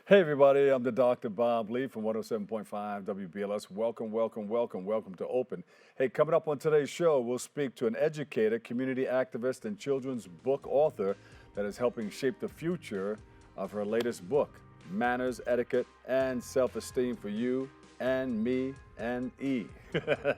Hey everybody, I'm the Dr. Bob Lee from 107.5 WBLS. Welcome, welcome, welcome, welcome to Open. Hey, coming up on today's show, we'll speak to an educator, community activist, and children's book author that is helping shape the future of her latest book, Manners, Etiquette, and Self-Esteem for You and Me and E,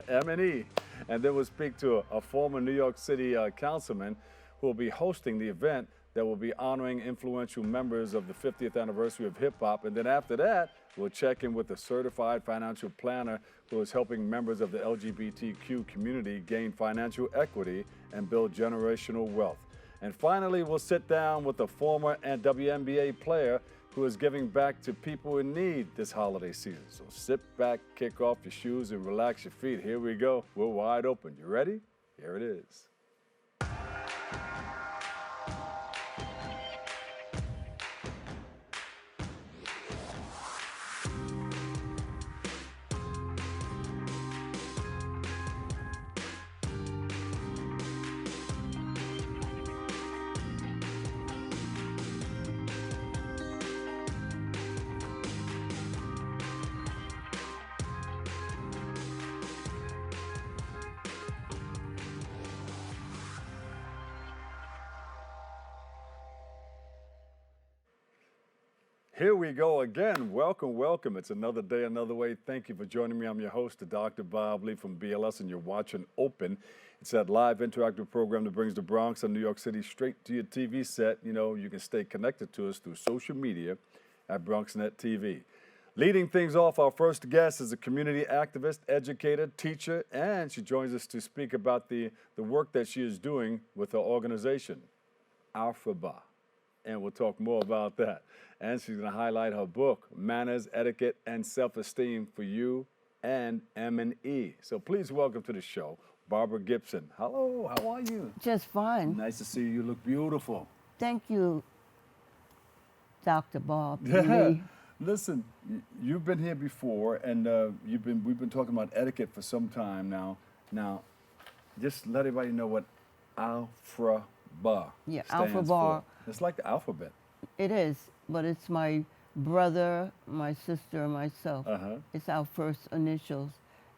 M&E. And then we'll speak to a former New York City councilman who will be hosting the event that will be honoring influential members of the 50th anniversary of hip hop. And then after that, we'll check in with a certified financial planner who is helping members of the LGBTQ community gain financial equity and build generational wealth. And finally, we'll sit down with a former WNBA player who is giving back to people in need this holiday season. So sit back, kick off your shoes, and relax your feet. Here we go. We're wide open. You ready? Here it is. Here we go again. Welcome, welcome. It's another day, another way. Thank you for joining me. I'm your host, Dr. Bob Lee from BLS, and you're watching Open. It's that live interactive program that brings the Bronx and New York City straight to your TV set. You know, you can stay connected to us through social media at BronxNet TV. Leading things off, our first guest is a community activist, educator, teacher, and she joins us to speak about the work that she is doing with her organization, Alphaba. And we'll talk more about that. And she's going to highlight her book, Manners, Etiquette, and Self-Esteem for You and M&E. So please welcome to the show, Barbara Gibson. Hello, how are you? Just fine. Nice to see you. You look beautiful. Thank you, Dr. Bob. Listen, you've been here before, and we've been talking about etiquette for some time now. Now, just let everybody know what Alphaba Yeah, stands Alphaba. for. It's like the alphabet. It is, but it's my brother, my sister, and myself. It's our first initials.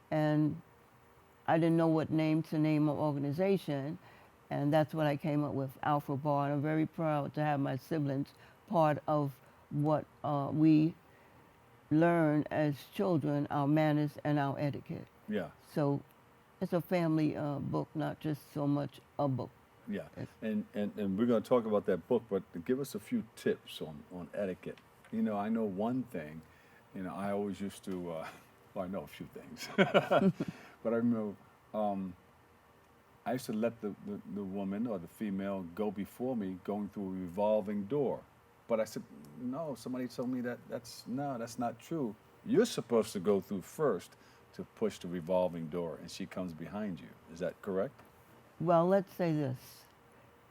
And I didn't know what name to name an organization, and that's what I came up with, Alphaba. And I'm very proud to have my siblings part of what we learn as children, our manners and our etiquette. Yeah. So it's a family book, not just so much a book. Yeah, and we're going to talk about that book, but give us a few tips on etiquette. You know, I know one thing, you know, I always used to, well, I know a few things, but I remember I used to let the woman or the female go before me going through a revolving door. But I said, no, somebody told me that's not true. You're supposed to go through first to push the revolving door, and she comes behind you. Is that correct? Well, let's say this.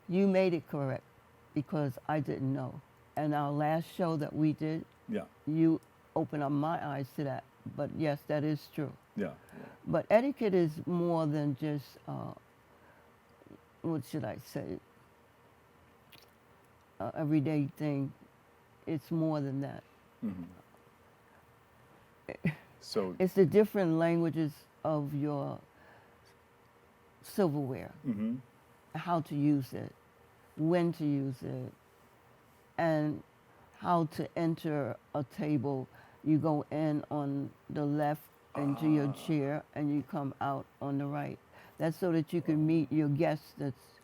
You made it correct because I didn't know. And our last show that we did, yeah, you opened up my eyes to that. But yes, that is true. Yeah. But etiquette is more than just, what should I say, everyday thing. It's more than that. So it's the different languages of your silverware, how to use it, when to use it, and how to enter a table. You go in on the left into your chair and you come out on the right. That's so that you can meet your guest, that's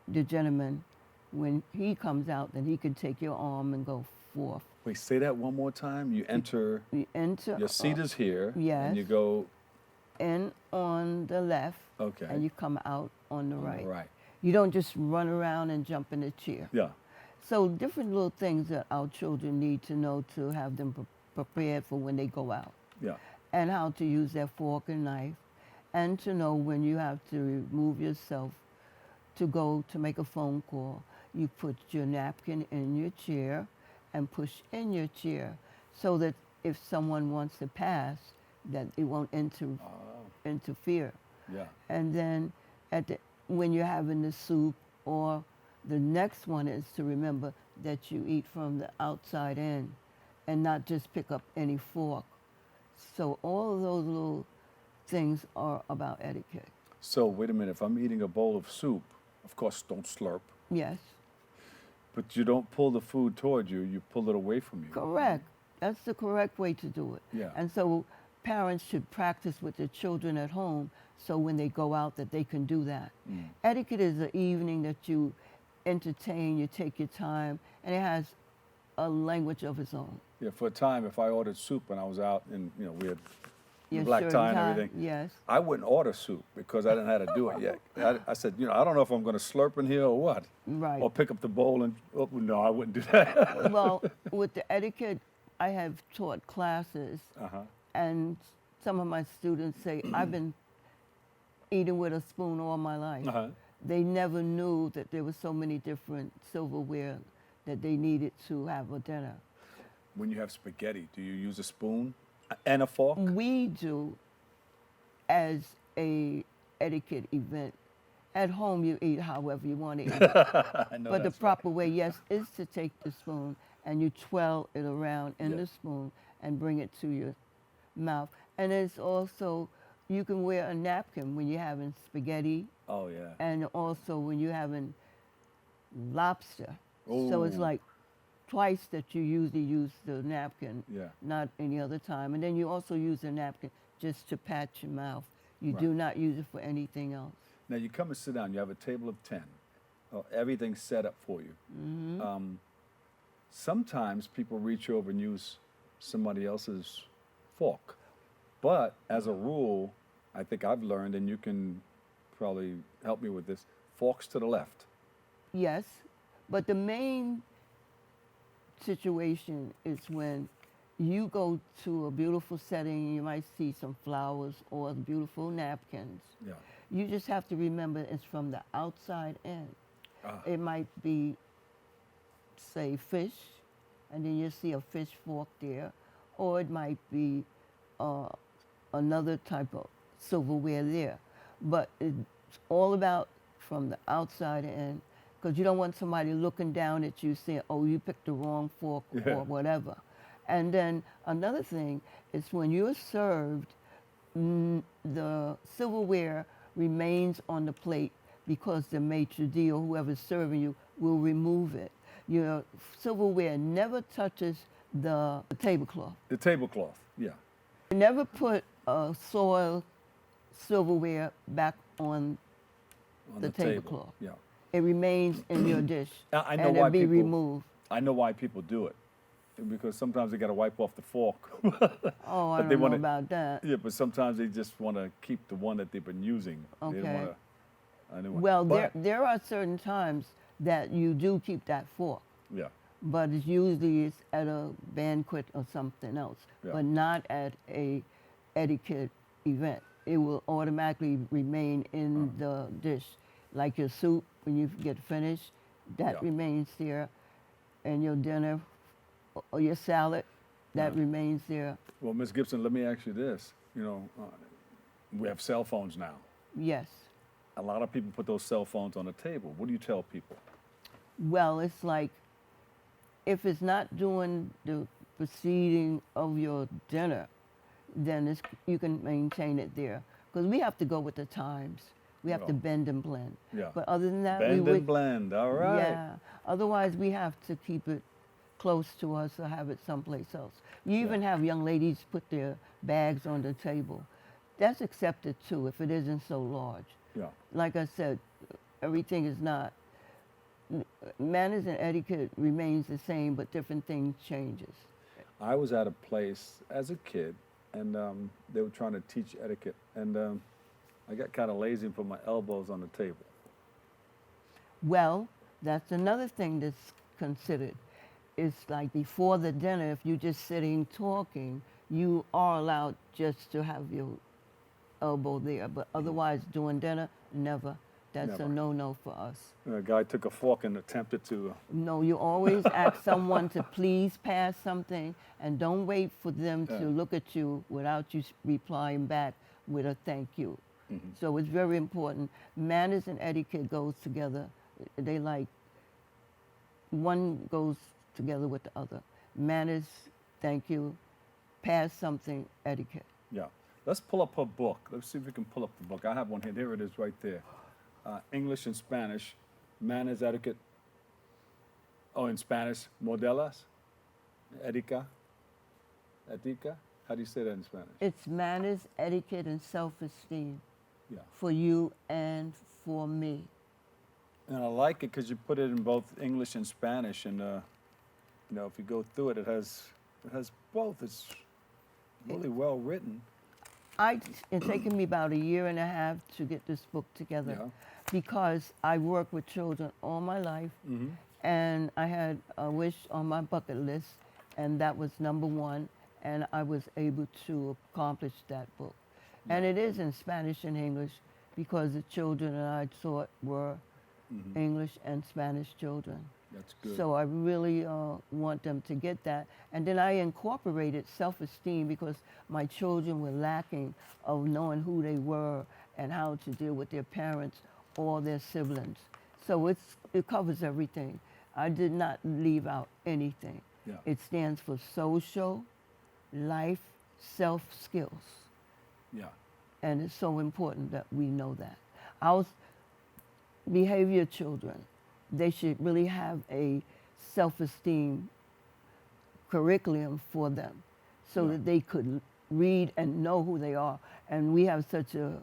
the gentleman. When he comes out, then he can take your arm and go forth. Wait, say that one more time. You enter, your seat is here, yes, and you go in on the left, okay, and you come out on the right. Right. You don't just run around and jump in the chair. Yeah. So different little things that our children need to know to have them prepared for when they go out. Yeah. And how to use their fork and knife, and to know when you have to remove yourself to go to make a phone call. You put your napkin in your chair and push in your chair so that if someone wants to pass, that it won't interfere. Yeah. And then when you're having the soup, or the next one is to remember that you eat from the outside in and not just pick up any fork. So all of those little things are about etiquette. So wait a minute, if I'm eating a bowl of soup, of course don't slurp, Yes, but you don't pull the food toward you, you pull it away from you. correct. That's the correct way to do it. Yeah. And so parents should practice with their children at home so when they go out that they can do that. Etiquette is an evening that you entertain, you take your time, and it has a language of its own. Yeah, for a time, if I ordered soup and I was out and, you know, we had Your black shirt tie and tie, everything, yes. I wouldn't order soup because I didn't know how to do it yet. I said, you know, I don't know if I'm going to slurp in here or what. Right. Or pick up the bowl and, oh, no, I wouldn't do that. Well, with the etiquette, I have taught classes, and some of my students say, I've been eating with a spoon all my life. They never knew that there were so many different silverware that they needed to have a dinner. When you have spaghetti, do you use a spoon and a fork? We do as a etiquette event. At home, you eat however you want to eat. I know But the that's proper way, yes, is to take the spoon and you twirl it around in Yeah. the spoon and bring it to your mouth. And it's also, you can wear a napkin when you're having spaghetti Oh, yeah. and also when you're having lobster. So it's Ooh. like twice that you usually use the napkin, Yeah. not any other time. And then you also use the napkin just to pat your mouth. You do Right. not use it for anything else. Now you come and sit down. You have a table of 10. Everything's set up for you. Sometimes people reach over and use somebody else's fork. But as a rule, I think I've learned, and you can probably help me with this, forks to the left. Yes, but the main situation is when you go to a beautiful setting, you might see some flowers or beautiful napkins. Yeah. You just have to remember it's from the outside in. It might be, say, fish, and then you see a fish fork there, or it might be another type of silverware there. But it's all about from the outside in, because you don't want somebody looking down at you saying, oh, you picked the wrong fork or whatever. And then another thing is when you're served, the silverware remains on the plate because the maitre d' or whoever's serving you will remove it. Your silverware never touches the tablecloth. The tablecloth, yeah. You never put soiled silverware back on the table. tablecloth. Yeah. It remains in your dish I know and why it'll be people, removed. I know why people do it. Because sometimes they got to wipe off the fork. Oh, I But they don't know wanna- about that. Yeah, but sometimes they just want to keep the one that they've been using. They don't Okay. wanna, a new one. Well, But- there are certain times that you do keep that fork, Yeah. but it's usually it's at a banquet or something else, Yeah. but not at a etiquette event. It will automatically remain in the dish. Like your soup, when you get finished, that Yeah. remains there, and your dinner or your salad, that remains there. Well, Ms. Gibson, let me ask you this. You know, we have cell phones now. Yes. A lot of people put those cell phones on the table. What do you tell people? Well, it's like if it's not doing the proceeding of your dinner, then you can maintain it there. Because we have to go with the times. We have to Yeah. bend and blend. Yeah. But other than that, Bend we would, and blend, all right. yeah. Otherwise, we have to keep it close to us or have it someplace else. You even have young ladies put their bags on the table. That's accepted too if it isn't so large. Yeah. Like I said, everything is not. Manners and etiquette remains the same, but different things changes. I was at a place as a kid, and they were trying to teach etiquette, and I got kind of lazy and put my elbows on the table. Well, that's another thing that's considered. It's like before the dinner, if you're just sitting talking, you are allowed just to have your elbow there. But otherwise, during dinner, never. That's Never. a no-no for us. A guy took a fork and attempted to. No, you always ask someone to please pass something, and don't wait for them to look at you without you replying back with a thank you. So it's very important. Manners and etiquette goes together. They like, one goes together with the other. Manners thank you, pass something, etiquette. Yeah. Let's pull up her book. Let's see if we can pull up the book. I have one here. There it is right there. English and Spanish, manners, etiquette. Oh, in Spanish, modelas, etica, etica. How do you say that in Spanish? It's manners, etiquette, and self-esteem. Yeah. For you and for me. And I like it because you put it in both English and Spanish, and you know, if you go through it, it has both. It's really well written. It's taken me about 1.5 years to get this book together, Yeah. because I worked with children all my life, and I had a wish on my bucket list, and that was #1, and I was able to accomplish that book. And it is in Spanish and English, because the children that I taught were English and Spanish children. That's good. So I really want them to get that. And then I incorporated self-esteem, because my children were lacking of knowing who they were and how to deal with their parents or their siblings. So it covers everything. I did not leave out anything. Yeah. It stands for social, life, self-skills. Yeah. And it's so important that we know that. Our behavior children, they should really have a self-esteem curriculum for them, so that they could read and know who they are. And we have such a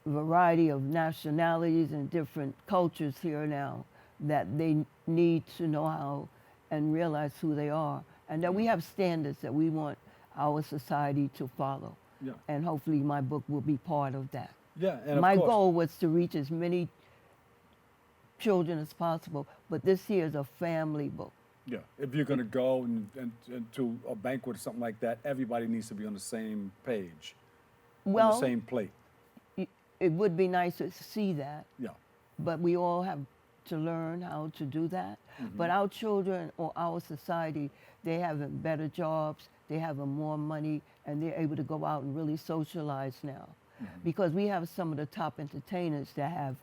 variety of nationalities and different cultures here now, that they need to know how and realize who they are, and that we have standards that we want our society to follow. Yeah. And hopefully my book will be part of that. Yeah. And My of course, goal was to reach as many children as possible, but this here is a family book. yeah, if you're going to go and to a banquet or something like that, everybody needs to be on the same page, on the Well, same plate. it would be nice to see that, Yeah. but we all have to learn how to do that. But our children or our society, they have better jobs, they have more money, and they're able to go out and really socialize now. Because we have some of the top entertainers that have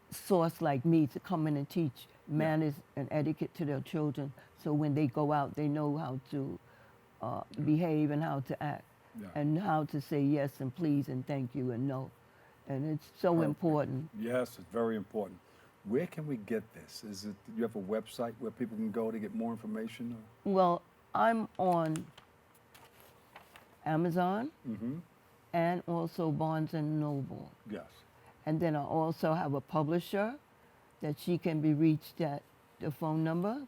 source like me to come in and teach manners and etiquette to their children, so when they go out, they know how to behave and how to act, and how to say yes and please and thank you and no. And it's so important. Yes, it's very important. Where can we get this? Is it, you have a website where people can go to get more information? Or? Well, I'm on Amazon and also Barnes and Noble. Yes. And then I also have a publisher that she can be reached at the phone number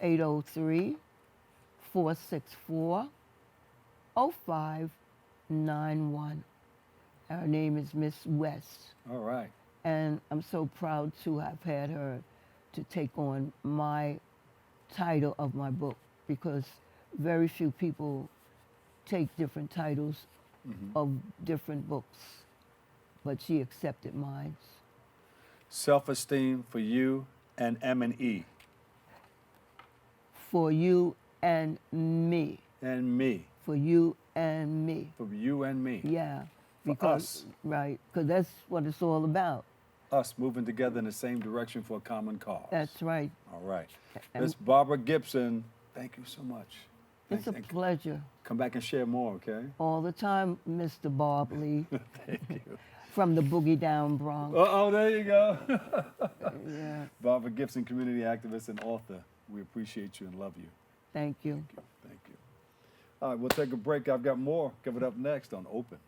803-464-0591. Her name is Miss West. All right. And I'm so proud to have had her to take on my title of my book, because very few people take different titles of different books, but she accepted mine. Self-esteem for you and M&E. For you and me. And me. For you and me. For you and me. Yeah. For because, us. Right, because that's what it's all about. Us moving together in the same direction for a common cause. That's right. All right. And Miss Barbara Gibson, thank you so much. it's a pleasure. Come back and share more, okay? All the time, Mr. Bob Lee. Thank you. From the Boogie Down Bronx. Oh, there you go. Yeah. Barbara Gibson, community activist and author. We appreciate you and love you. Thank you. Thank you. Thank you. All right, we'll take a break. I've got more coming up next on Open.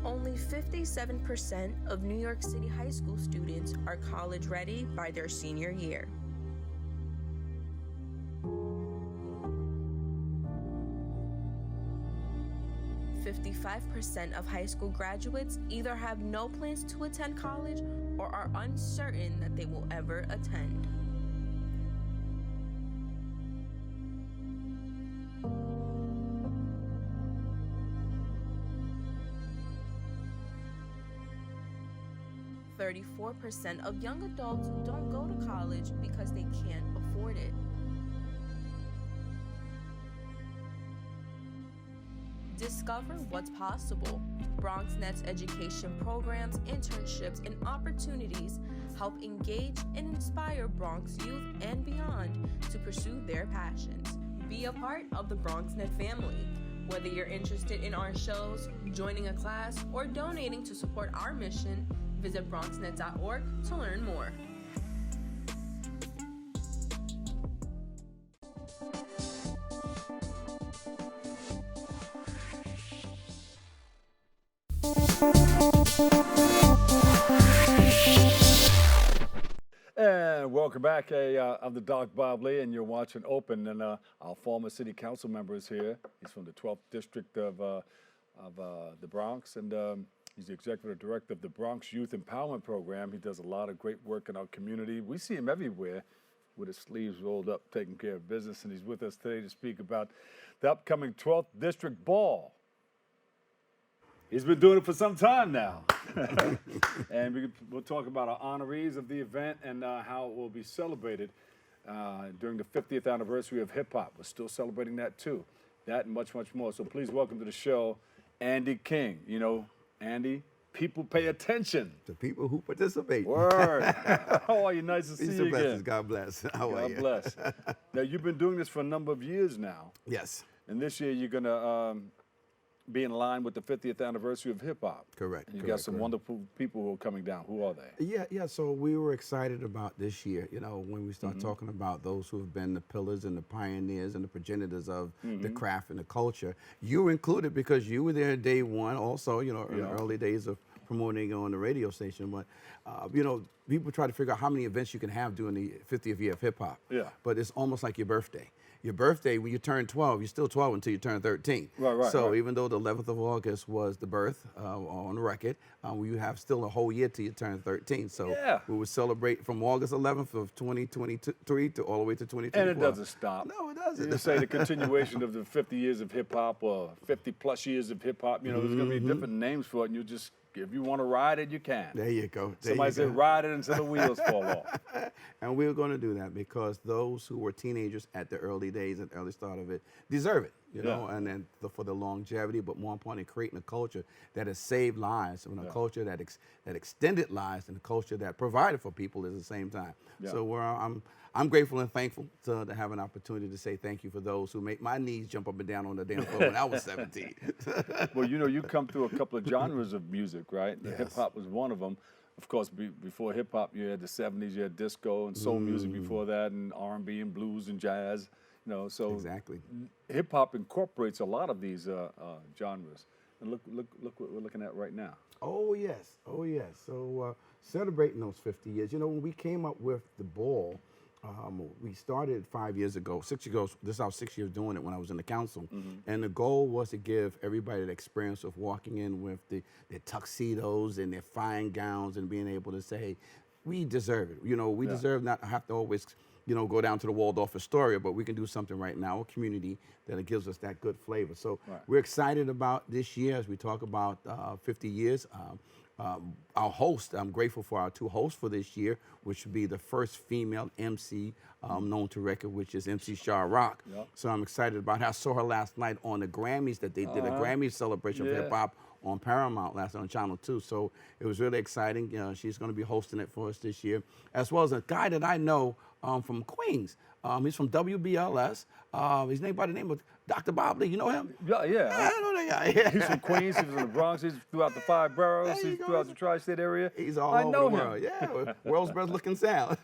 Only 57% of New York City high school students are college ready by their senior year. 85% of high school graduates either have no plans to attend college or are uncertain that they will ever attend. %34% of young adults don't go to college because they can't afford it. Discover what's possible. BronxNet's education programs, internships, and opportunities help engage and inspire Bronx youth and beyond to pursue their passions. Be a part of the BronxNet family. Whether you're interested in our shows, joining a class, or donating to support our mission, visit bronxnet.org to learn more. And welcome back. Hey, I'm the Doc Bob Lee, and you're watching Open. And our former city council member is here. He's from the 12th district of the Bronx, and he's the executive director of the Bronx Youth Empowerment Program. He does a lot of great work in our community. We see him everywhere with his sleeves rolled up, taking care of business. And he's with us today to speak about the upcoming 12th district ball. He's been doing it for some time now. And we'll talk about our honorees of the event and how it will be celebrated during the 50th anniversary of hip hop. We're still celebrating that too. That and much, much more. So please welcome to the show, Andy King. You know, Andy, people pay attention. The people who participate. Word. How are you? Nice to see you again. God bless. How are you? God bless. Now, you've been doing this for a number of years now. Yes. And this year you're going to be in line with the 50th anniversary of hip-hop. Correct. And you got some wonderful people who are coming down. Who are they? Yeah. So we were excited about this year, you know, when we start talking about those who have been the pillars and the pioneers and the progenitors of the craft and the culture. You were included because you were there day one also, you know, in the early days of promoting on the radio station. But, you know, people try to figure out how many events you can have during the 50th year of hip-hop. Yeah. But it's almost like your birthday. Your birthday, when you turn 12, you're still 12 until you turn 13. Right. So even though the 11th of August was the birth on the record, you have still a whole year till you turn 13. So we would celebrate from August 11th of 2023 to all the way to 2024. And it doesn't stop. No, it doesn't. You say the continuation of the 50 years of hip-hop or 50 plus years of hip-hop, you know, there's going to be different names for it, and you just, if you want to ride it, you can. There you go. Somebody said ride it until the wheels fall off. And we're going to do that because those who were teenagers at the early days and early start of it deserve it, you know, and then for the longevity, but more importantly, creating a culture that has saved lives, and a culture that extended lives, and a culture that provided for people at the same time. So I'm grateful and thankful to have an opportunity to say thank you for those who make my knees jump up and down on the damn floor when I was 17. Well, you know, you come through a couple of genres of music, right? Yes. Hip-hop was one of them. Of course, before hip-hop, you had the 70s, you had disco and soul music before that, and R&B and blues and jazz. You know, so hip-hop incorporates a lot of these genres. And look what we're looking at right now. Oh, yes. So celebrating those 50 years. You know, when we came up with the ball, we started 5 years ago, 6 years ago. This is our 6 years doing it when I was in the council. And the goal was to give everybody the experience of walking in with their tuxedos and their fine gowns and being able to say, hey, we deserve it. You know, we deserve not to have to always, you know, go down to the Waldorf Astoria, but we can do something right now, a community that gives us that good flavor. So we're excited about this year as we talk about 50 years. Our host, I'm grateful for our two hosts for this year, which would be the first female MC known to record, which is MC Shah Rock. So I'm excited about her. I saw her last night on the Grammys that they did, a Grammy celebration of hip hop on Paramount last night on Channel 2. So it was really exciting. She's going to be hosting it for us this year, as well as a guy that I know from Queens. He's from WBLS. He's named by the name of Dr. Bob Lee. You know him? Yeah. I know that guy. He's from Queens. He's in the Bronx. He's throughout the 5 boroughs. He's throughout the tri-state area. He's all over the world. Yeah, world's best looking sound.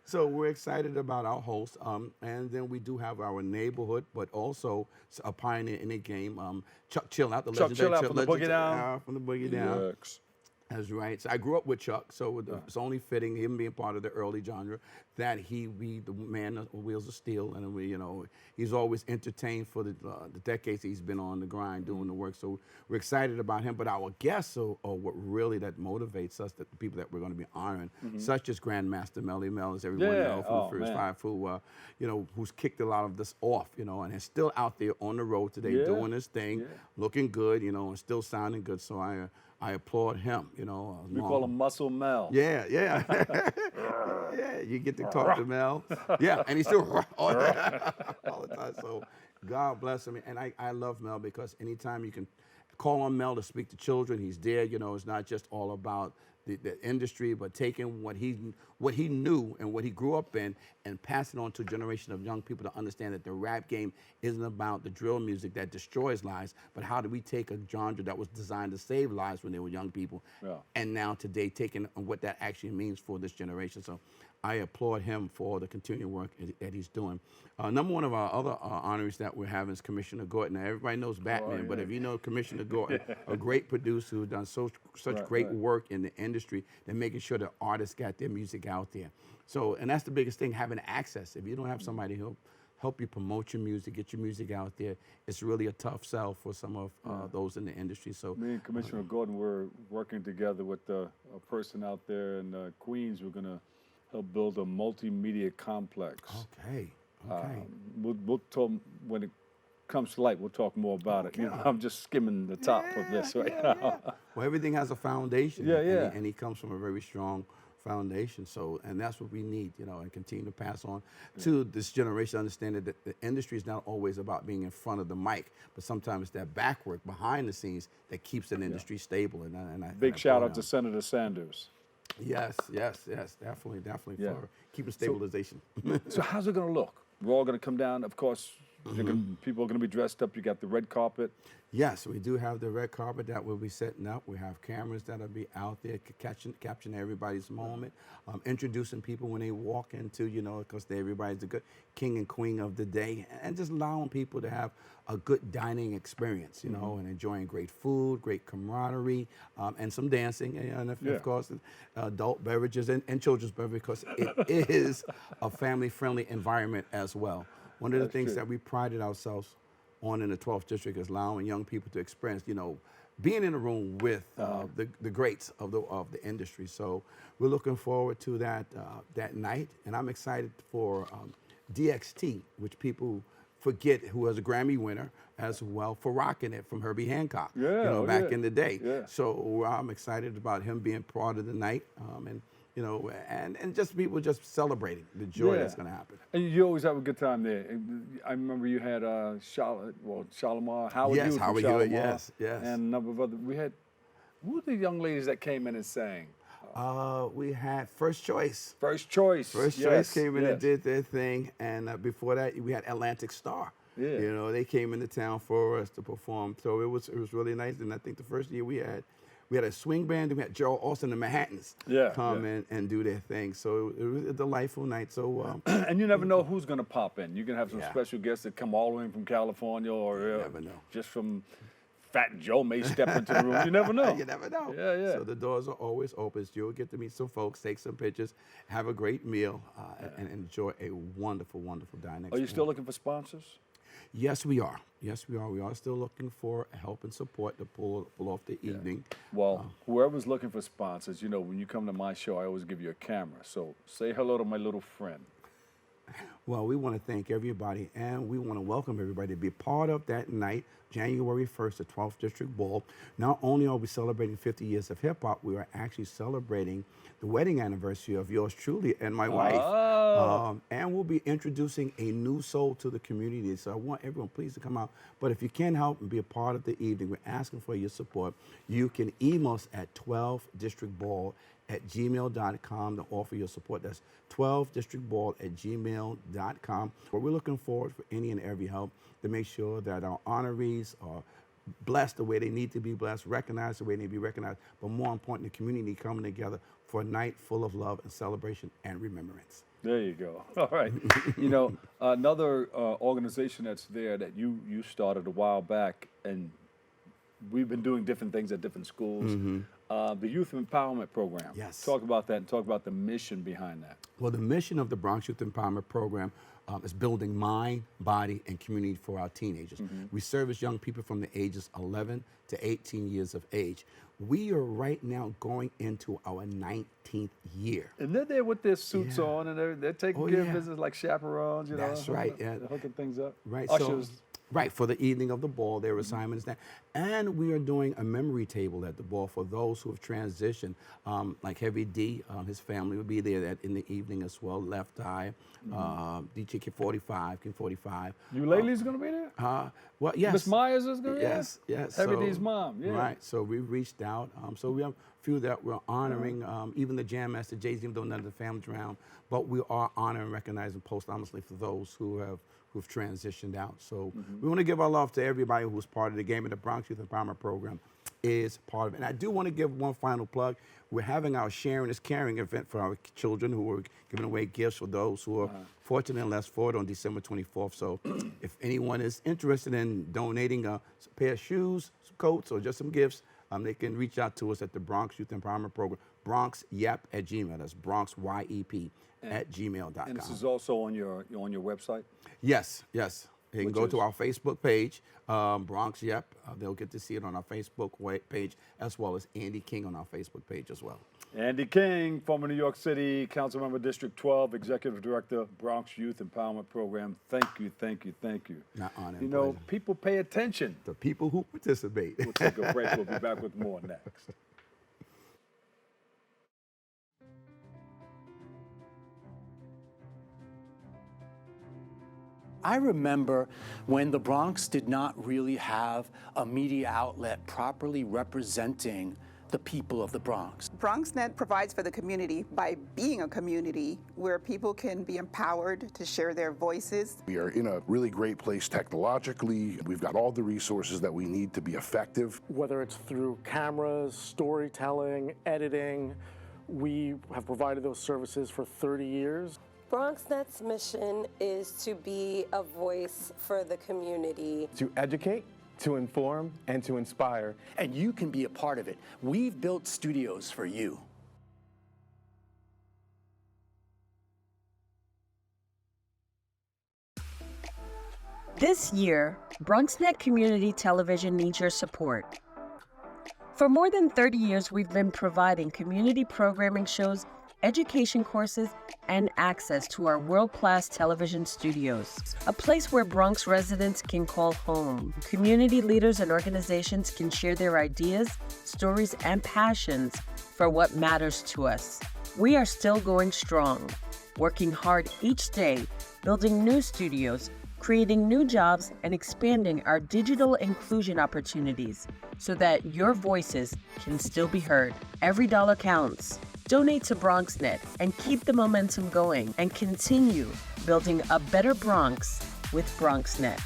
So we're excited about our host. And then we do have our neighborhood, but also a pioneer in the game, Chuck Chill Out, the legendary Chuck Chill Out from the Boogie Down. From the Boogie Down. That's right. So I grew up with Chuck, so it's only fitting, him being part of the early genre, that he be the man of wheels of steel, and we, he's always entertained for the decades he's been on the grind doing the work. So we're excited about him. But our guests are what really that motivates us, that the people that we're going to be honoring, such as Grandmaster Melly Mel, as everyone knows from the First Five, who who's kicked a lot of this off, and is still out there on the road today doing his thing, looking good, and still sounding good. So I applaud him, We call him Muscle Mel. Yeah. Yeah, you get to talk to Mel. Yeah, and he's still all the time. So God bless him. And I love Mel because anytime you can call on Mel to speak to children, he's there. It's not just all about the industry, but taking what he knew and what he grew up in and passing on to a generation of young people to understand that the rap game isn't about the drill music that destroys lives, but how do we take a genre that was designed to save lives when they were young people, and now today taking what that actually means for this generation. So I applaud him for the continuing work that he's doing. Number one of our other honorees that we're having is Commissioner Gordon. Now, everybody knows Batman, but if you know Commissioner Gordon, a great producer who's done such great work in the industry and making sure that artists got their music out there. So, and that's the biggest thing, having access. If you don't have somebody who'll help you promote your music, get your music out there, it's really a tough sell for some of those in the industry. So me and Commissioner Gordon were working together with a person out there in Queens. We're going to help build a multimedia complex. Okay. We'll talk when it comes to light. We'll talk more about it. I'm just skimming the top of this right now. Well, everything has a foundation. Yeah. And he comes from a very strong foundation. So, and that's what we need, and continue to pass on to this generation, understanding that the industry is not always about being in front of the mic, but sometimes it's that back work behind the scenes that keeps an industry stable. And big shout out to Senator Sanders. Yes, definitely for keeping stabilization. So how's it going to look? We're all going to come down, of course. People are going to be dressed up. You got the red carpet. Yes, we do have the red carpet that we'll be setting up. We have cameras that'll be out there capturing everybody's moment, introducing people when they walk into, because everybody's the good king and queen of the day, and just allowing people to have a good dining experience, and enjoying great food, great camaraderie, and some dancing, and of course, adult beverages and children's beverages, because it is a family-friendly environment as well. One of the things that we prided ourselves on in the 12th District is allowing young people to experience, being in a room with the greats of the industry. So we're looking forward to that night, and I'm excited for DXT, which people forget, who was a Grammy winner as well, for rocking it from Herbie Hancock, back in the day. Yeah. So I'm excited about him being part of the night, and just people just celebrating the joy that's going to happen. And you always have a good time there. I remember you had Shalimar, Howard Hughes from Shalimar, yes. And a number of other. Who were the young ladies that came in and sang? We had First Choice. First Choice Came in and did their thing, and before that we had Atlantic Star. Yeah. They came into town for us to perform, so it was really nice. And I think the first year we had a swing band, and we had Gerald Austin and the Manhattans come in and do their thing. So it was a delightful night. So and you never know who's going to pop in. You can have some special guests that come all the way from California, or never know. Just from Fat Joe may step into the room. You never know. You never know. Yeah. So the doors are always open. You'll get to meet some folks, take some pictures, have a great meal, and enjoy a wonderful, wonderful dining experience. Are you still looking for sponsors? Yes, we are. We are still looking for help and support to pull off the evening. Well, whoever's looking for sponsors, when you come to my show, I always give you a camera. So say hello to my little friend. Well, we want to thank everybody, and we want to welcome everybody to be part of that night, January 1st, the 12th District Ball. Not only are we celebrating 50 years of hip-hop, we are actually celebrating the wedding anniversary of yours truly and my wife. And we'll be introducing a new soul to the community. So I want everyone please to come out. But if you can help and be a part of the evening, we're asking for your support. You can email us at 12districtball@gmail.com to offer your support. That's 12districtball@gmail.com. We're looking forward for any and every help to make sure that our honorees are blessed the way they need to be blessed, recognized the way they need to be recognized, but more important, the community coming together for a night full of love and celebration and remembrance. There you go. All right. Another organization that's there that you started a while back, and we've been doing different things at different schools. The Youth Empowerment Program. Yes. Talk about that and talk about the mission behind that. Well, the mission of the Bronx Youth Empowerment Program is building mind, body, and community for our teenagers. We service young people from the ages 11 to 18 years of age. We are right now going into our 19th year. And they're there with their suits on, and they're taking care of business like chaperones, you know. That's right. They're hooking things up. Right. Ushers. Right, for the evening of the ball, their assignment is that. And we are doing a memory table at the ball for those who have transitioned, like Heavy D, his family will be there in the evening as well, Left Eye, DJ King 45. You ladies going to be there? Well, yes. Miss Myers is going to be there? Yes. Heavy D's mom, yeah. Right, so we reached out. So we have a few that we're honoring, even the Jam Master Jay-Z, even though none of the family's around, but we are honoring and recognizing posthumously for those who've transitioned out. So we want to give our love to everybody who's part of the game, and the Bronx Youth Empowerment Program is part of it. And I do want to give one final plug. We're having our Sharing is Caring event for our children who are giving away gifts for those who are fortunate and less fortunate on December 24th. So if anyone is interested in donating a pair of shoes, some coats, or just some gifts, they can reach out to us at the Bronx Youth Empowerment Program, BronxYep@gmail. That's BronxYEP at gmail.com. And this is also on your website? Yes. You can go to our Facebook page, Bronx Yep. They'll get to see it on our Facebook page, as well as Andy King on our Facebook page as well. Andy King, former New York City Councilmember, District 12, Executive Director, Bronx Youth Empowerment Program. Thank you. Not on it. You know, people pay attention. The people who participate. We'll take a break. We'll be back with more next. I remember when the Bronx did not really have a media outlet properly representing the people of the Bronx. BronxNet provides for the community by being a community where people can be empowered to share their voices. We are in a really great place technologically. We've got all the resources that we need to be effective. Whether it's through cameras, storytelling, editing, we have provided those services for 30 years. BronxNet's mission is to be a voice for the community. To educate, to inform, and to inspire. And you can be a part of it. We've built studios for you. This year, BronxNet Community Television needs your support. For more than 30 years, we've been providing community programming shows, education courses, and access to our world-class television studios, a place where Bronx residents can call home. Community leaders and organizations can share their ideas, stories, and passions for what matters to us. We are still going strong, working hard each day, building new studios, creating new jobs, and expanding our digital inclusion opportunities so that your voices can still be heard. Every dollar counts. Donate to BronxNet and keep the momentum going and continue building a better Bronx with BronxNet.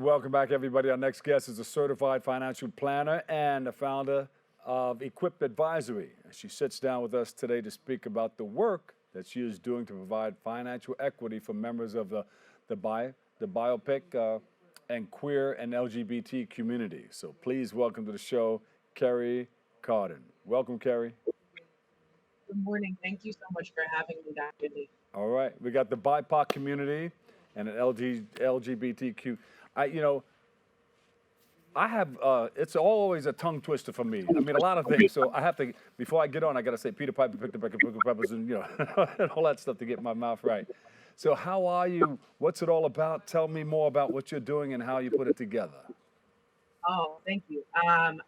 Welcome back, everybody. Our next guest is a certified financial planner and the founder of Equipped Advisory. She sits down with us today to speak about the work that she is doing to provide financial equity for members of the biopic and queer and LGBT community. So please welcome to the show, Kerrie Carden. Welcome, Kerrie. Good morning. Thank you so much for having me, Dr. D. All right. We got the BIPOC community and an LGBTQ. I have, it's always a tongue twister for me. I mean, a lot of things. So I have to, before I get on, I got to say Peter Piper picked the peck of pickled peppers and, and all that stuff to get my mouth right. So how are you? What's it all about? Tell me more about what you're doing and how you put it together. Oh, thank you. I'm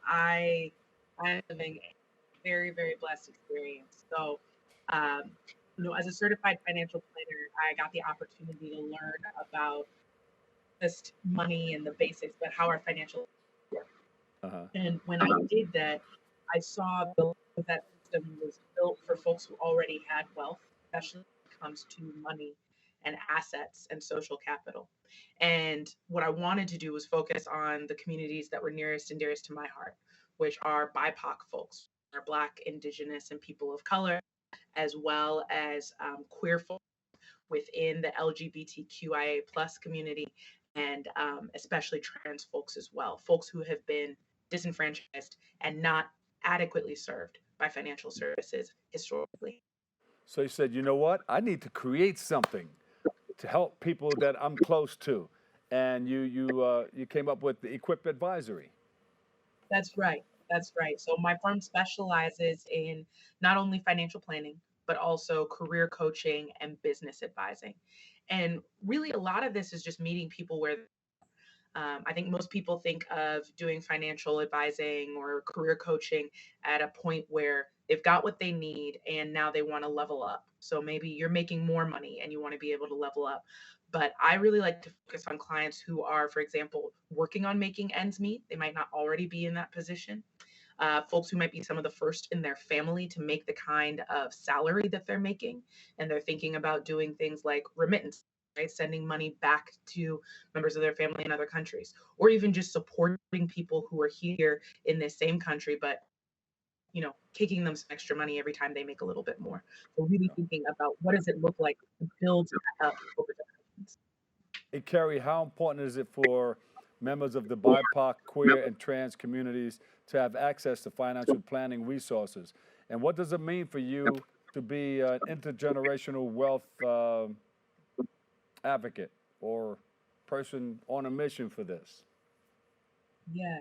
having a very, very blessed experience. So, um, as a certified financial planner, I got the opportunity to learn about just money and the basics, but how our financial work. And when I did that, I saw that system was built for folks who already had wealth, especially when it comes to money and assets and social capital. And what I wanted to do was focus on the communities that were nearest and dearest to my heart, which are BIPOC folks, are Black, Indigenous, and people of color, as well as queer folks within the LGBTQIA plus community, and especially trans folks as well, folks who have been disenfranchised and not adequately served by financial services historically. So you said, you know what? I need to create something to help people that I'm close to, and you came up with the Equip Advisory. That's right. That's right. So my firm specializes in not only financial planning, but also career coaching and business advising. And really, a lot of this is just meeting people where I think most people think of doing financial advising or career coaching at a point where they've got what they need and now they want to level up. So maybe you're making more money and you want to be able to level up. But I really like to focus on clients who are, for example, working on making ends meet. They might not already be in that position. Folks who might be some of the first in their family to make the kind of salary that they're making. And they're thinking about doing things like remittance, right? Sending money back to members of their family in other countries, or even just supporting people who are here in this same country, but kicking them some extra money every time they make a little bit more. So really thinking about what does it look like to build that up over generations. Hey, Kerrie, how important is it for members of the BIPOC, queer, and trans communities to have access to financial planning resources? And what does it mean for you to be an intergenerational wealth advocate or person on a mission for this? Yeah,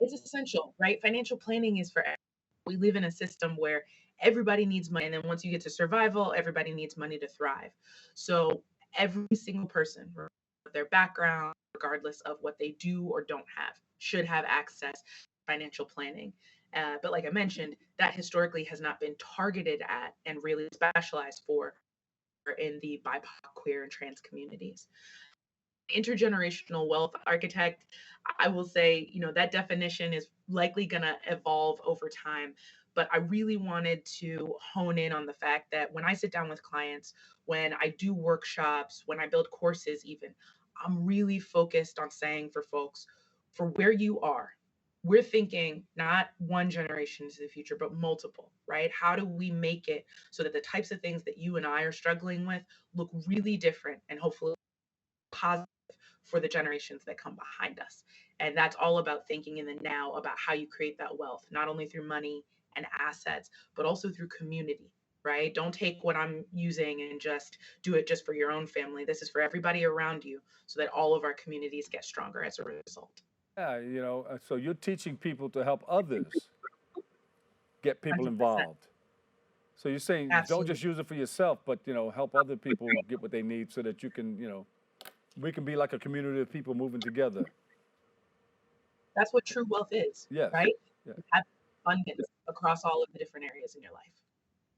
it's essential, right? Financial planning is for everyone. We live in a system where everybody needs money. And then once you get to survival, everybody needs money to thrive. So every single person, regardless of their background, regardless of what they do or don't have, should have access to financial planning. But like I mentioned, that historically has not been targeted at and really specialized for in the BIPOC, queer, and trans communities. Intergenerational wealth architect, I will say, that definition is likely going to evolve over time. But I really wanted to hone in on the fact that when I sit down with clients, when I do workshops, when I build courses, even, I'm really focused on saying for folks, for where you are, we're thinking not one generation into the future, but multiple, right? How do we make it so that the types of things that you and I are struggling with look really different and hopefully positive for the generations that come behind us? And that's all about thinking in the now about how you create that wealth, not only through money and assets, but also through community, right? Don't take what I'm using and just do it just for your own family. This is for everybody around you so that all of our communities get stronger as a result. Yeah, so you're teaching people to help others get people 100%. involved. So you're saying Absolutely. don't just use it for yourself, but help other people get what they need so that you can, we can be like a community of people moving together. That's what true wealth is, Yes. right? Yeah. Have abundance across all of the different areas in your life.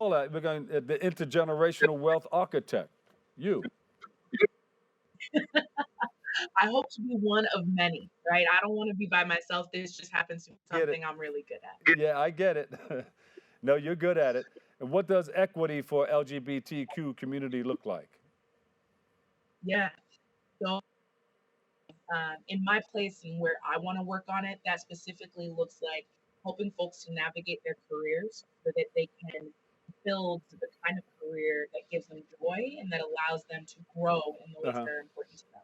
All that, we're going the intergenerational wealth architect. You. I hope to be one of many, right? I don't want to be by myself. This just happens to be something I'm really good at. Yeah, I get it. No, you're good at it. And what does equity for LGBTQ community look like? Yeah. So in my place and where I want to work on it, that specifically looks like helping folks to navigate their careers so that they can build the kind of career that gives them joy and that allows them to grow in the ways that are important to them.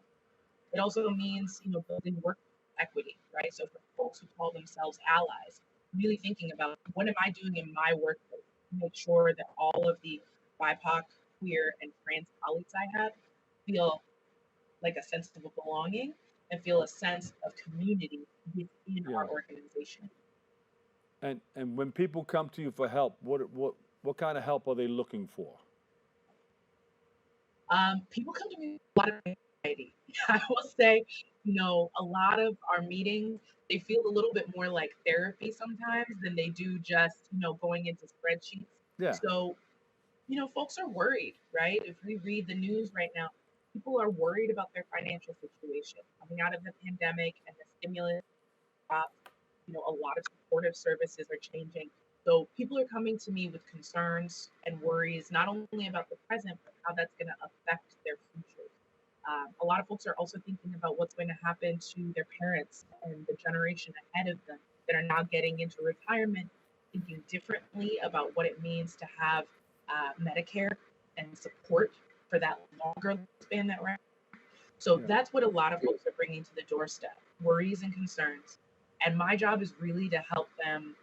It also means, building work equity, right? So for folks who call themselves allies, really thinking about what am I doing in my workplace to make sure that all of the BIPOC, queer, and trans colleagues I have feel like a sense of belonging and feel a sense of community within our organization. And when people come to you for help, what kind of help are they looking for? People come to me with a lot of anxiety. I will say, a lot of our meetings, they feel a little bit more like therapy sometimes than they do just, going into spreadsheets. Yeah. So, folks are worried, right? If we read the news right now, people are worried about their financial situation coming out of the pandemic and the stimulus. A lot of supportive services are changing. So people are coming to me with concerns and worries, not only about the present, but how that's going to affect their future. A lot of folks are also thinking about what's going to happen to their parents and the generation ahead of them that are now getting into retirement, thinking differently about what it means to have Medicare and support for that longer span that we're. So that's what a lot of folks are bringing to the doorstep, worries and concerns. And my job is really to help them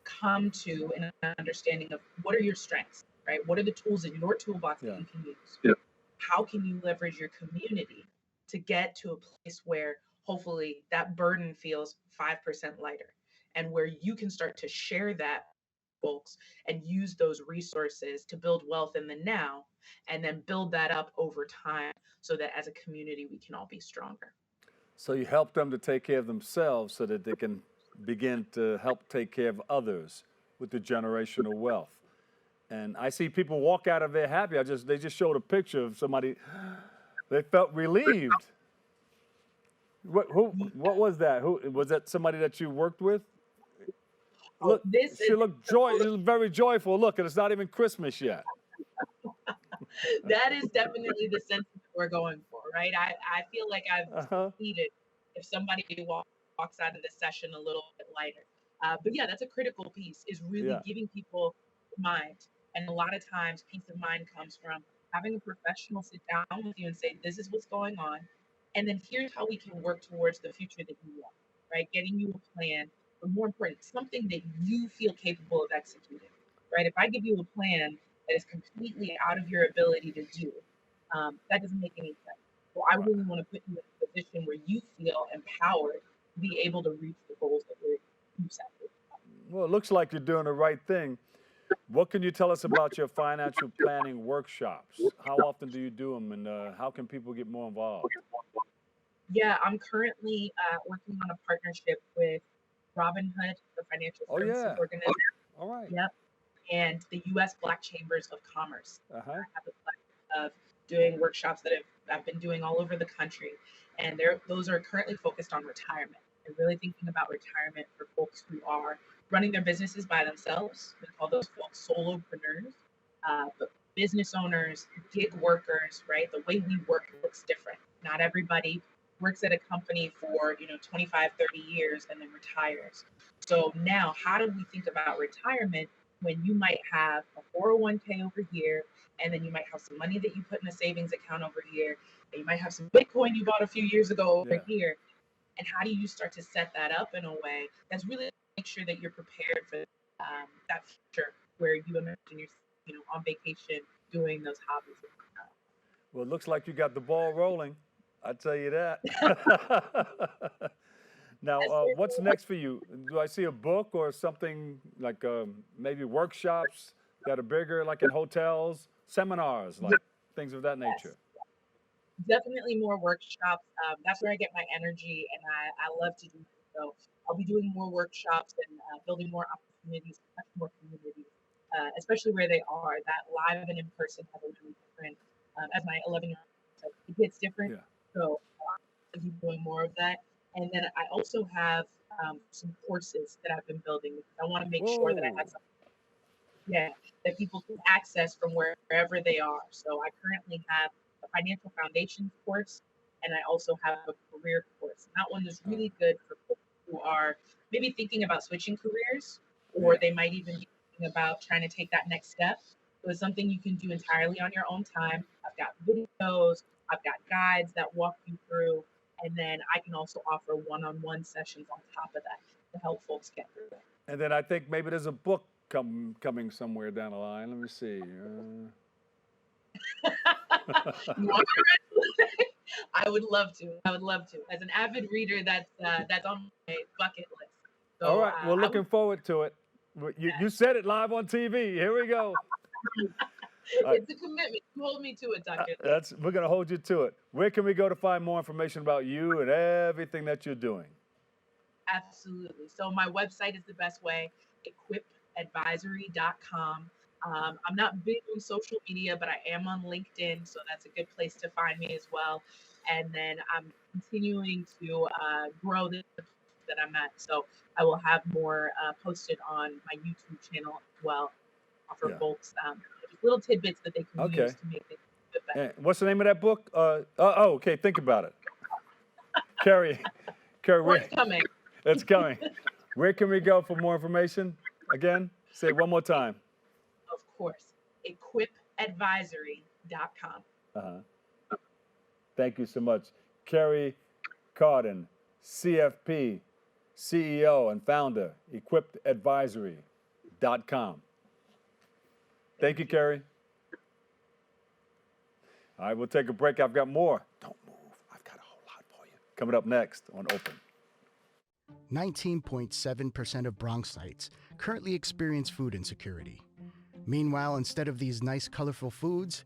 come to an understanding of what are your strengths, right? What are the tools in your toolbox that you can use? Yeah. How can you leverage your community to get to a place where hopefully that burden feels 5% lighter, and where you can start to share that folks and use those resources to build wealth in the now and then build that up over time so that as a community we can all be stronger. So you help them to take care of themselves so that they can begin to help take care of others with the generational wealth. And I see people walk out of there happy. They just showed a picture of somebody, they felt relieved. What was that? Who was that? Somebody that you worked with? Look, she looked very joyful. Look, and it's not even Christmas yet. That is definitely the sense that we're going for, right? I feel like I've succeeded if somebody walks out of the session a little bit lighter. But yeah, that's a critical piece, is really giving people mind. And a lot of times peace of mind comes from having a professional sit down with you and say, this is what's going on. And then here's how we can work towards the future that you want, right? Getting you a plan, but more important, something that you feel capable of executing, right? If I give you a plan that is completely out of your ability to do, that doesn't make any sense. So I really want to put you in a position where you feel empowered to be able to reach the goals that you set. Well, it looks like you're doing the right thing. What can you tell us about your financial planning workshops? How often do you do them, and how can people get more involved? Yeah, I'm currently working on a partnership with Robinhood, the financial services organization. All right. Yep. And the U.S. Black Chambers of Commerce. I have the pleasure of doing workshops that I've been doing all over the country. And those are currently focused on retirement. They're really thinking about retirement for folks who are running their businesses by themselves. We call those folks solopreneurs. But business owners, gig workers, right? The way we work looks different. Not everybody works at a company for 25, 30 years and then retires. So now, how do we think about retirement when you might have a 401k over here, and then you might have some money that you put in a savings account over here, and you might have some Bitcoin you bought a few years ago over here. And how do you start to set that up in a way that's really make sure that you're prepared for that future where you imagine you're on vacation doing those hobbies. Well, it looks like you got the ball rolling. I tell you that. Now, what's next for you? Do I see a book or something like maybe workshops that are bigger, like in hotels, seminars, like things of that nature? Definitely more workshops. That's where I get my energy, and I love to do it. So I'll be doing more workshops and building more opportunities, touch more communities, especially where they are. That live and in person have a really different, as my 11-year-old said, it gets different. Yeah. So I'll be doing more of that. And then I also have some courses that I've been building because I want to make sure that I have something that people can access from wherever they are. So I currently have a financial foundations course, and I also have a career course. And that one is really good for people who are maybe thinking about switching careers, or they might even be thinking about trying to take that next step. So it's something you can do entirely on your own time. I've got videos, I've got guides that walk you through, and then I can also offer one-on-one sessions on top of that to help folks get through it. And then I think maybe there's a book coming somewhere down the line. Let me see. I would love to. I would love to. As an avid reader, that's on my bucket list. So All right, we're I would. looking forward to it. You said it live on TV. Here we go. It's a commitment. You hold me to it, Dr. We're going to hold you to it. Where can we go to find more information about you and everything that you're doing? Absolutely. So my website is the best way, equipadvisory.com. I'm not big on social media, but I am on LinkedIn, so that's a good place to find me as well. And then I'm continuing to grow this that I'm at. So I will have more posted on my YouTube channel as well, offer folks just little tidbits that they can use to make things a bit better. What's the name of that book? Okay, think about it. Kerrie, It's coming. It's coming. Where can we go for more information? Again, say it one more time. Of course, equipadvisory.com. Thank you so much. Kerrie Carden, CFP, CEO and founder, equipadvisory.com. Thank you, Kerrie. All right, we'll take a break. I've got more. Don't move. I've got a whole lot for you. Coming up next on Open. 19.7% of Bronxites currently experience food insecurity. Meanwhile, instead of these nice, colorful foods,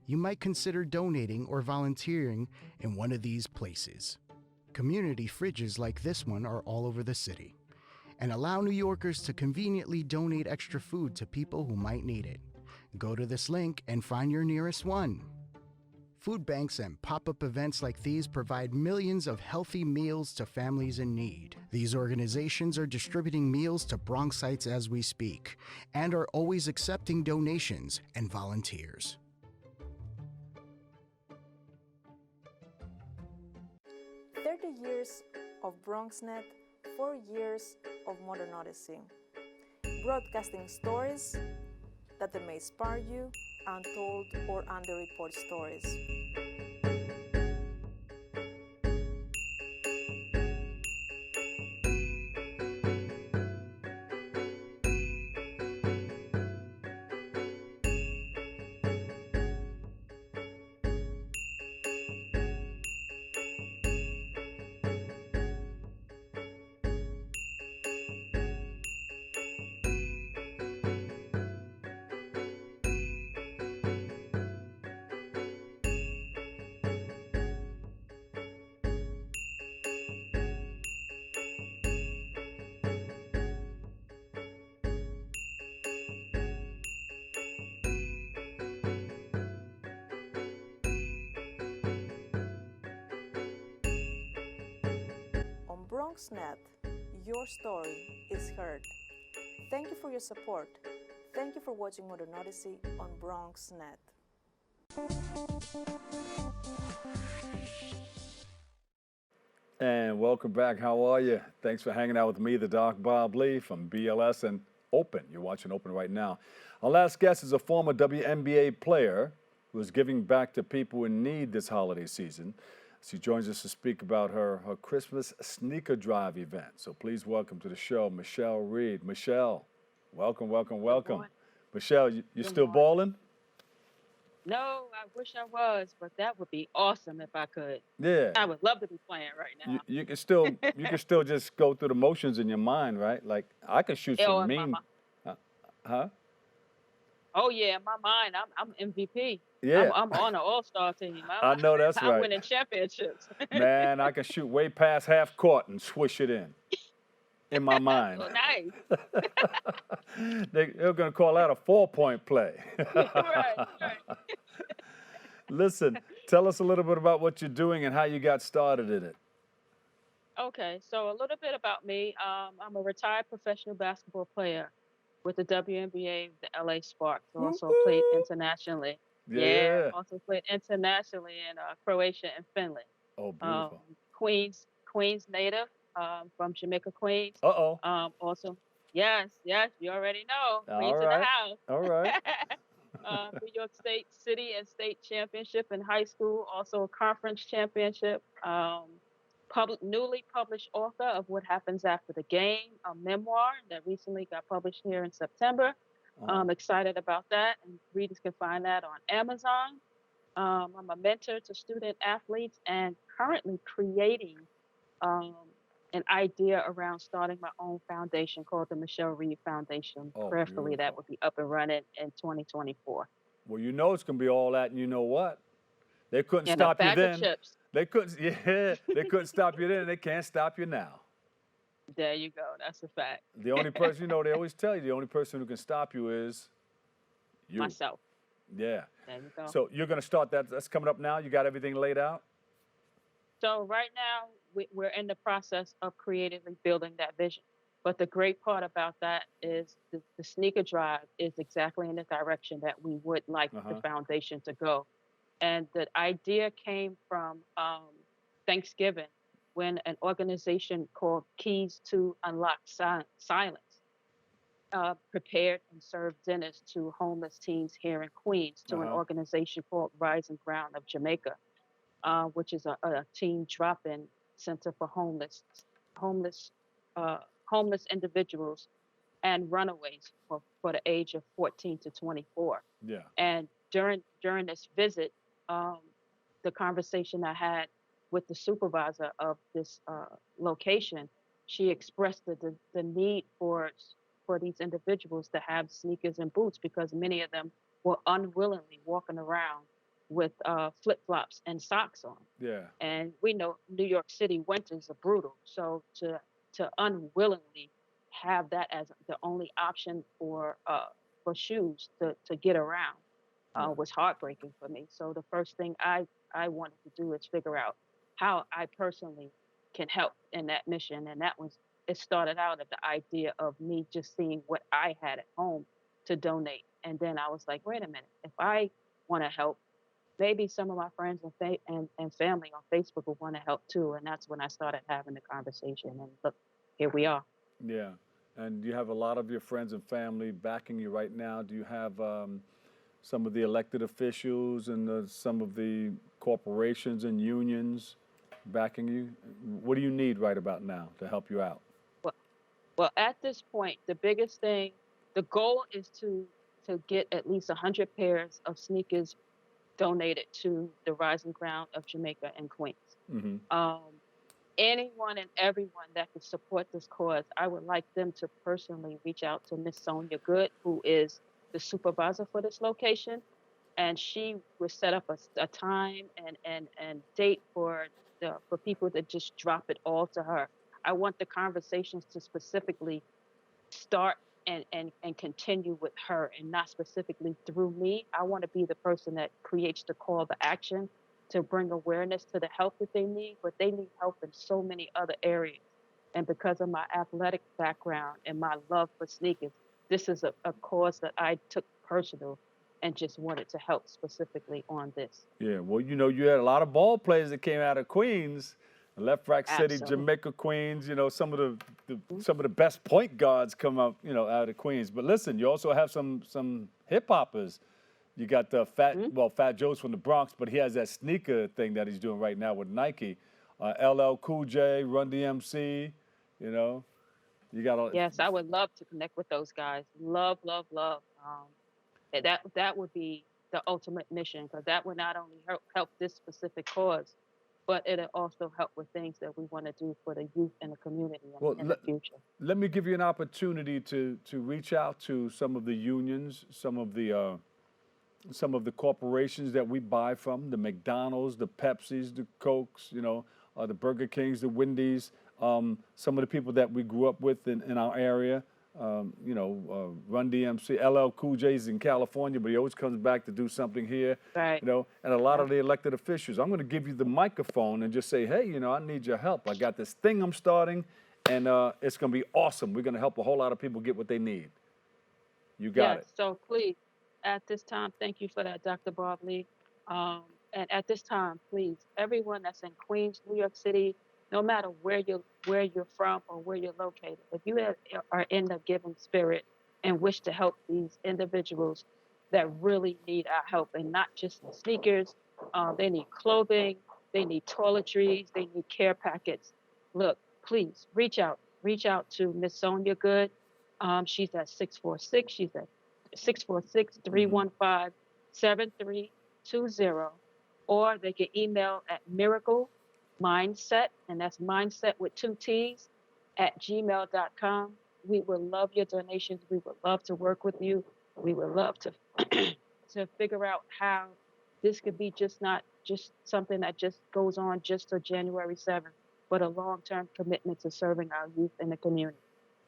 you might consider donating or volunteering in one of these places. Community fridges like this one are all over the city and allow New Yorkers to conveniently donate extra food to people who might need it. Go to this link and find your nearest one. Food banks and pop-up events like these provide millions of healthy meals to families in need. These organizations are distributing meals to Bronxites as we speak and are always accepting donations and volunteers. Years of BronxNet, 4 years of modern Odyssey, broadcasting stories that may inspire you, untold or underreported stories. BronxNet, your story is heard. Thank you for your support. Thank you for watching Modern Odyssey on BronxNet. And welcome back. How are you? Thanks for hanging out with me, the Doc Bob Lee from BLS and Open. You're watching Open right now. Our last guest is a former WNBA player who is giving back to people in need this holiday season. She joins us to speak about her Christmas sneaker drive event. So please welcome to the show, Michelle Reed. Michelle, welcome. Michelle, you still balling? No, I wish I was, but that would be awesome if I could. Yeah. I would love to be playing right now. You can still just go through the motions in your mind, right? Like I could shoot some mean. Oh yeah, in my mind, I'm MVP. Yeah. I'm on an all-star team. I know that's right. I'm winning championships. Man, I can shoot way past half court and swish it in my mind. Oh, nice. They're going to call that a 4-point play. Right. Listen, tell us a little bit about what you're doing and how you got started in it. Okay, so a little bit about me. I'm a retired professional basketball player with the WNBA, the LA Sparks. Also played internationally. Yeah. Also played internationally in Croatia and Finland. Oh, beautiful. Queens native, from Jamaica, Queens. Also, yes, you already know. Queens in the house. All right. New York State City and State Championship in high school. Also a conference championship. newly published author of What Happens After the Game, a memoir that recently got published here in September. I'm excited about that, and readers can find that on Amazon. I'm a mentor to student athletes and currently creating um, an idea around starting my own foundation called the Michelle Reed Foundation. Oh, Prayerfully, that beautiful. would be up and running in 2024. Well, you know it's going to be all that, and you know what? They couldn't And a stop you bag of then. chips. They couldn't, yeah, they couldn't stop you then, and they can't stop you now. There you go. That's a fact. The only person, you know, they always tell you, the only person who can stop you is you. Myself. Yeah. There you go. So you're going to start that. That's coming up now. You got everything laid out? So right now, we're in the process of creatively building that vision. But the great part about that is the sneaker drive is exactly in the direction that we would like the foundation to go. And the idea came from Thanksgiving, when an organization called Keys to Unlock Silence prepared and served dinners to homeless teens here in Queens, to an organization called Rising Ground of Jamaica, which is a teen drop-in center for homeless individuals and runaways for the age of 14 to 24. Yeah. And during this visit, the conversation I had with the supervisor of this location, she expressed the need for these individuals to have sneakers and boots, because many of them were unwillingly walking around with flip-flops and socks on. Yeah. And we know New York City winters are brutal. So to unwillingly have that as the only option for shoes to get around was heartbreaking for me. So the first thing I wanted to do is figure out how I personally can help in that mission. And it started out of the idea of me just seeing what I had at home to donate. And then I was like, wait a minute, if I want to help, maybe some of my friends and family on Facebook will want to help too. And that's when I started having the conversation. And look, here we are. Yeah. And you have a lot of your friends and family backing you right now. Do you have some of the elected officials and some of the corporations and unions backing you? What do you need right about now to help you out? Well, at this point, the biggest thing, the goal is to get at least 100 pairs of sneakers donated to the Rising Ground of Jamaica and Queens. Anyone and everyone that could support this cause, I would like them to personally reach out to Miss Sonia Good, who is the supervisor for this location, and she would set up a time and date for people to just drop it all to her. I want the conversations to specifically start and continue with her, and not specifically through me. I want to be the person that creates the call to action to bring awareness to the help that they need, but they need help in so many other areas. And because of my athletic background and my love for sneakers, this is a cause that I took personal and just wanted to help specifically on this. Yeah, well, you know, you had a lot of ball players that came out of Queens, Left Rack City, Absolutely. Jamaica, Queens. You know, some of the best point guards come out, you know, out of Queens. But listen, you also have some hip hoppers. You got the Fat Joe's from the Bronx, but he has that sneaker thing that he's doing right now with Nike. LL Cool J, Run DMC, you know. You got all. Yes, I would love to connect with those guys. Love. That would be the ultimate mission, because that would not only help this specific cause, but it'll also help with things that we want to do for the youth and the community in the future. Let me give you an opportunity to reach out to some of the unions, some of the corporations that we buy from, the McDonald's, the Pepsis, the Cokes, you know, the Burger Kings, the Wendy's, some of the people that we grew up with in our area, you know, Run DMC, LL Cool J's in California, but he always comes back to do something here, right. You know, and a lot of the elected officials. I'm going to give you the microphone and just say, hey, you know, I need your help. I got this thing I'm starting, and it's going to be awesome. We're going to help a whole lot of people get what they need. You got it. So please, at this time, thank you for that, Dr. Bob Lee. And at this time, please, everyone that's in Queens, New York City, no matter where you're from or where you're located, if you are in the giving spirit and wish to help these individuals that really need our help, and not just sneakers, they need clothing, they need toiletries, they need care packets. Look, please reach out to Miss Sonia Good. She's at 646. She's at 646-315-7320, or they can email at Miracle Mindset, and that's mindset with 2 T's, at gmail.com. We would love your donations. We would love to work with you. We would love to to figure out how this could be not just something that just goes on just till January 7th, but a long-term commitment to serving our youth in the community.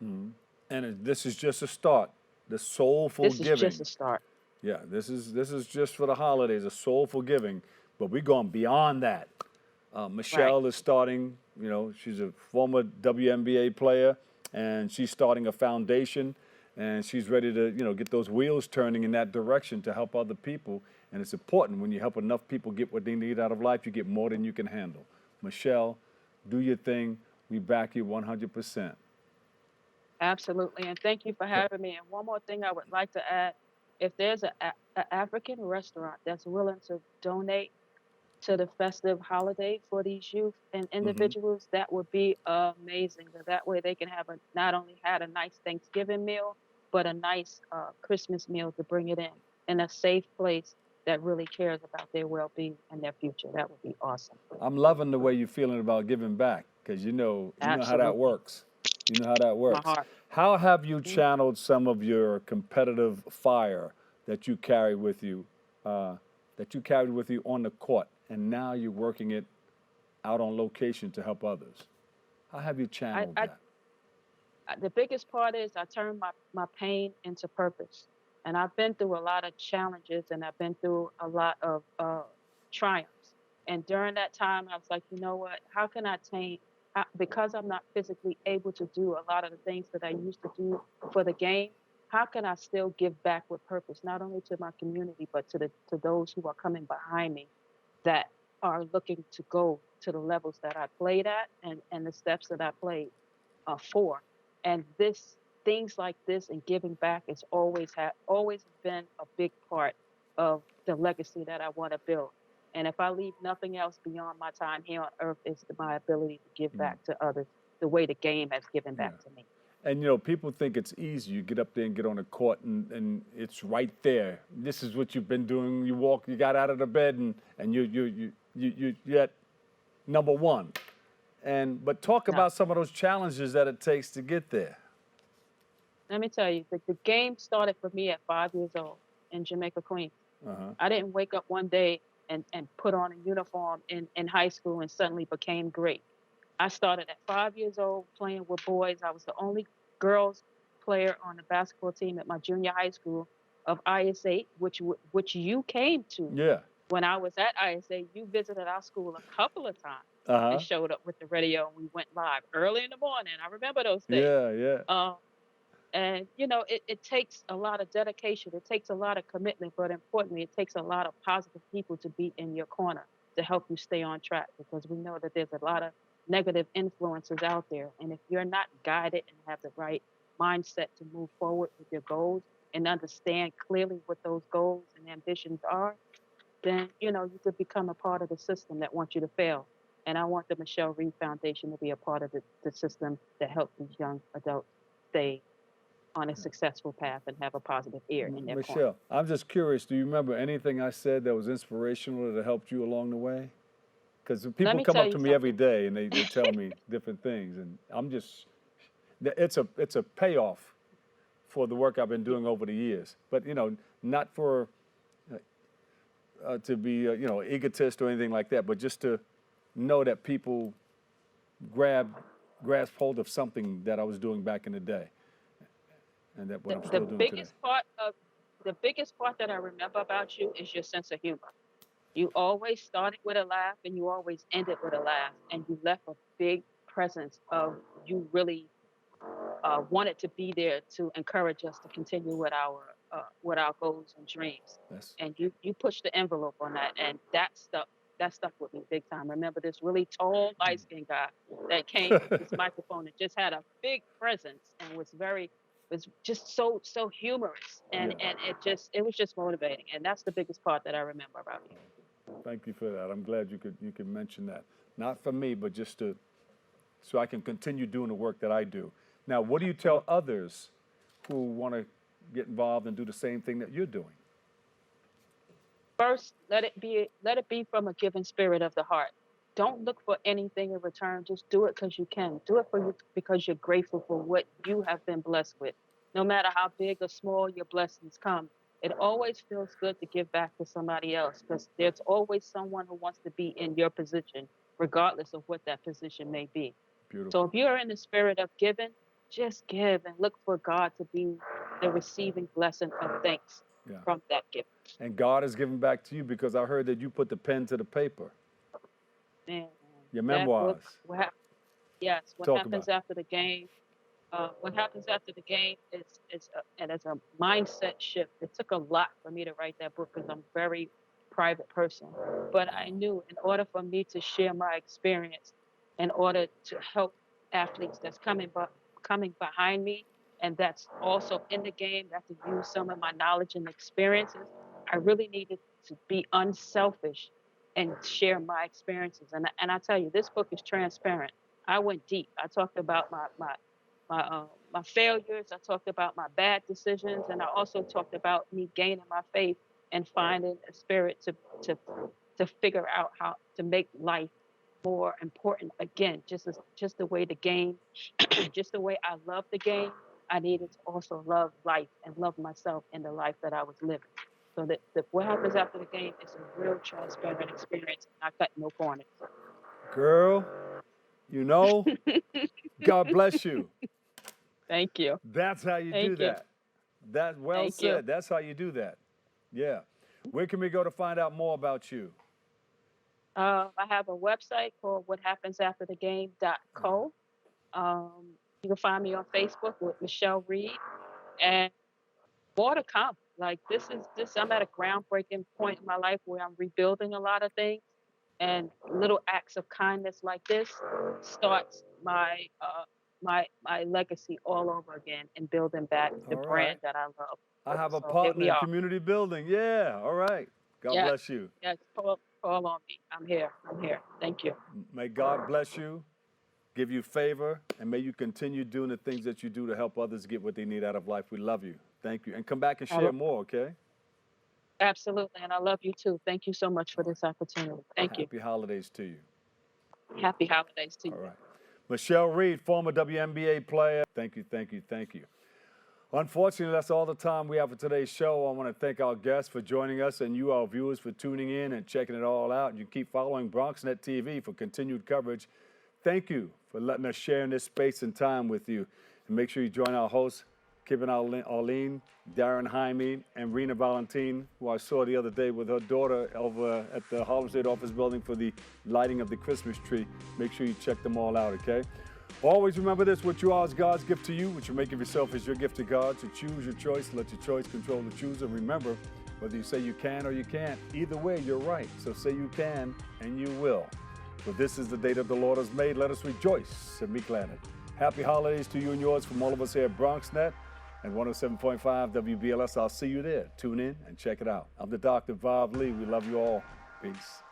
Mm-hmm. And this is just a start. The soulful This giving. is just a start. Yeah, this is just for the holidays, a soulful giving. But we're going beyond that. Michelle is starting, she's a former WNBA player, and she's starting a foundation, and she's ready to, get those wheels turning in that direction to help other people. And it's important when you help enough people get what they need out of life, you get more than you can handle. Michelle, do your thing. We back you 100%. Absolutely, and thank you for having me. And one more thing I would like to add, if there's an African restaurant that's willing to donate to the festive holiday for these youth and individuals, that would be amazing. That way they can have not only had a nice Thanksgiving meal, but a nice Christmas meal to bring it in a safe place that really cares about their well-being and their future. That would be awesome. I'm loving the way you're feeling about giving back, because you know how that works. You know how that works. My heart. How have you channeled some of your competitive fire that you carry with you, that you carried with you on the court, and now you're working it out on location to help others? How have you channeled that? The biggest part is I turn my pain into purpose. And I've been through a lot of challenges, and I've been through a lot of triumphs. And during that time, I was like, you know what? How can I because I'm not physically able to do a lot of the things that I used to do for the game, how can I still give back with purpose, not only to my community, but to those who are coming behind me that are looking to go to the levels that I played at and the steps that I played for. And things like this and giving back has always been a big part of the legacy that I want to build. And if I leave nothing else beyond my time here on earth, it's my ability to give back to others the way the game has given back to me. And people think it's easy. You get up there and get on the court, and it's right there. This is what you've been doing. You got out of the bed, and you're at number one. But talk about some of those challenges that it takes to get there. Let me tell you, the game started for me at 5 years old in Jamaica, Queens. I didn't wake up one day and put on a uniform in high school and suddenly became great. I started at 5 years old playing with boys. I was the only girls player on the basketball team at my junior high school of IS8, which you came to. Yeah. When I was at IS8, you visited our school a couple of times and showed up with the radio, and we went live early in the morning. I remember those days. Yeah. And, it takes a lot of dedication. It takes a lot of commitment, but importantly, it takes a lot of positive people to be in your corner to help you stay on track, because we know that there's a lot of negative influences out there. And if you're not guided and have the right mindset to move forward with your goals and understand clearly what those goals and ambitions are, then, you could become a part of the system that wants you to fail. And I want the Michelle Reed Foundation to be a part of the system that helps these young adults stay on a successful path and have a positive ear in their Michelle, corner. I'm just curious, do you remember anything I said that was inspirational that helped you along the way? Because people come up to me every day and they tell me different things, and I'm just, it's a payoff for the work I've been doing over the years. But, not for, to be, egotist or anything like that, but just to know that people grasp hold of something that I was doing back in the day. And that what I'm still doing today. The biggest part that I remember about you is your sense of humor. You always started with a laugh and you always ended with a laugh, and you left a big presence of you really wanted to be there to encourage us to continue with our goals and dreams. Yes. And you pushed the envelope on that, and that stuck with me big time. I remember this really tall, light-skinned guy that came with this microphone and just had a big presence and was just so humorous, and it was just motivating, and that's the biggest part that I remember about you. Thank you for that. I'm glad you could mention that. Not for me, but just so I can continue doing the work that I do. Now, what do you tell others who want to get involved and do the same thing that you're doing? First, let it be from a giving spirit of the heart. Don't look for anything in return. Just do it because you can. Do it for you because you're grateful for what you have been blessed with. No matter how big or small your blessings come, it always feels good to give back to somebody else, because there's always someone who wants to be in your position, regardless of what that position may be. Beautiful. So if you're in the spirit of giving, just give and look for God to be the receiving blessing of thanks from that gift. And God is giving back to you, because I heard that you put the pen to the paper. Man, your memoirs. Yes, what happens after the game. What happens after the game is a mindset shift. It took a lot for me to write that book, because I'm a very private person. But I knew in order for me to share my experience, in order to help athletes that's coming behind me, and that's also in the game, that to use some of my knowledge and experiences, I really needed to be unselfish and share my experiences. And I tell you, this book is transparent. I went deep. I talked about my failures. I talked about my bad decisions, and I also talked about me gaining my faith and finding a spirit to figure out how to make life more important again. Just the way the game, just the way I love the game, I needed to also love life and love myself in the life that I was living. So that what happens after the game is a real transparent experience. I cut no corners. Girl, God bless you. Thank you. That's how you do that. That's well said. That's how you do that. Yeah. Where can we go to find out more about you? I have a website called whathappensafterthegame.co. You can find me on Facebook with Michelle Reed, and more to come. Like I'm at a groundbreaking point in my life where I'm rebuilding a lot of things, and little acts of kindness like this starts my legacy all over again, and building back the brand that I love. I have a partner in community building. Yeah. All right. God bless you. Yes. Call on me. I'm here. Thank you. May God bless you, give you favor, and may you continue doing the things that you do to help others get what they need out of life. We love you. Thank you. And come back and share more, okay? Absolutely. And I love you too. Thank you so much for this opportunity. Thank you. Happy holidays to you. Happy holidays to you. All right. Michelle Reed, former WNBA player. Thank you. Unfortunately, that's all the time we have for today's show. I want to thank our guests for joining us, and you, our viewers, for tuning in and checking it all out. You keep following BronxNet TV for continued coverage. Thank you for letting us share in this space and time with you. And make sure you join our hosts, Kevin Arlene, Darren Jaime, and Rena Valentine, who I saw the other day with her daughter over at the Harlem State Office building for the lighting of the Christmas tree. Make sure you check them all out, okay? Always remember this: what you are is God's gift to you. What you make of yourself is your gift to God. So choose your choice. Let your choice control the chooser. Remember, whether you say you can or you can't, either way, you're right. So say you can, and you will. For this is the day that the Lord has made. Let us rejoice and be glad in it. Happy holidays to you and yours from all of us here at BronxNet and 107.5 WBLS. I'll see you there. Tune in and check it out. I'm the Dr. Bob Lee. We love you all. Peace.